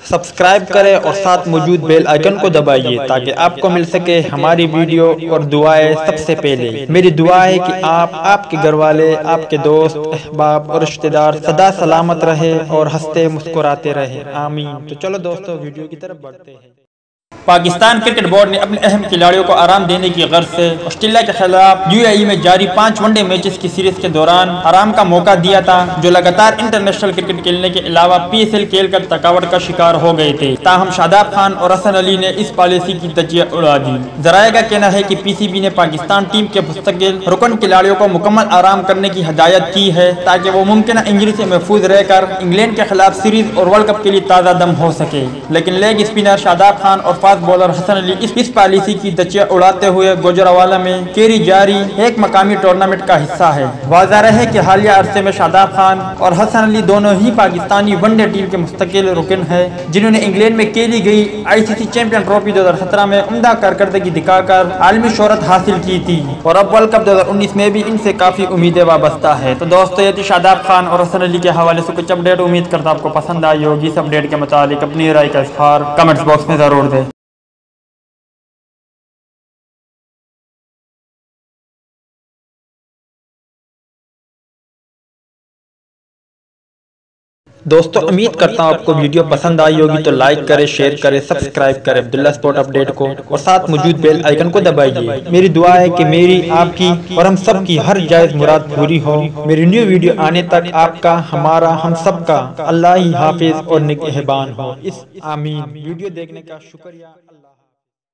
Subscribe करें और साथ मौजूद बेल आइकन को दबाइए ताकि आपको मिल सके हमारी वीडियो और दुआएं सबसे पहले। मेरी दुआ है कि आप, आपके घर वाले, आपके दोस्त, अहबाब और रिश्तेदार सदा सलामत रहे और हंसते मुस्कुराते रहे। आमीन। तो चलो दोस्तों वीडियो की तरफ बढ़ते हैं। पाकिस्तान क्रिकेट बोर्ड ने अपने अहम खिलाड़ियों को आराम देने की गर्ज से ऑस्ट्रेलिया के खिलाफ यूएई में जारी 5 वनडे मैचेस की सीरीज के दौरान आराम का मौका दिया था, जो लगातार इंटरनेशनल क्रिकेट खेलने के अलावा पीएसएल खेलकर थकावट का शिकार हो गए थे। ताहम शादाब खान और हसन अली ने इस पॉलिसी की धज्जियां उड़ा दी। जराये का कहना है कि पीसीबी ने पाकिस्तान टीम के मुस्तकिल रुकन खिलाड़ियों को मुकम्मल आराम करने की हिदायत की है ताकि वो मुमकिन इंजरी से महफूज रहकर इंग्लैंड के खिलाफ सीरीज और वर्ल्ड कप के लिए ताज़ा दम हो सके। लेकिन लेग स्पिनर शादाब खान और फास्ट बॉलर हसन अली इस पॉलिसी की धज्जियां उड़ाते हुए गुजरावाला में खेली जारी एक मकामी टूर्नामेंट का हिस्सा है। वाज़ेह है कि हालिया अरसे में शादाब खान और हसन अली दोनों ही पाकिस्तानी वनडे टीम के मुस्तकिल रुकन है, जिन्होंने इंग्लैंड में खेली गई आईसीसी चैंपियन ट्रॉफी 2017 में उम्दा कारकर्दगी दिखाकर आलमी शोहरत हासिल की थी और अब वर्ल्ड कप 2019 में भी इनसे काफी उम्मीदें वाबस्ता है। तो दोस्तों, ये थी शादाब खान और हसन अली के हवाले से कुछ अपडेट। उम्मीद करता आपको पसंद आई होगी। इस अपडेट के मुतालिक अपनी राय का इज़हार कमेंट्स बॉक्स में जरूर दें। दोस्तों, उम्मीद करता हूँ आपको वीडियो पसंद आई होगी, तो लाइक करें, शेयर करें, सब्सक्राइब करें अब्दुल्ला स्पोर्ट अपडेट को और साथ मौजूद बेल आइकन को दबाइए। मेरी दुआ है कि मेरी, आपकी और हम सब की हर जायज मुराद पूरी हो। मेरी न्यू वीडियो आने तक आपका, हमारा, हम सब का अल्लाह ही हाफिज और निगहबान हो। इस आमीन। वीडियो देखने का शुक्रिया।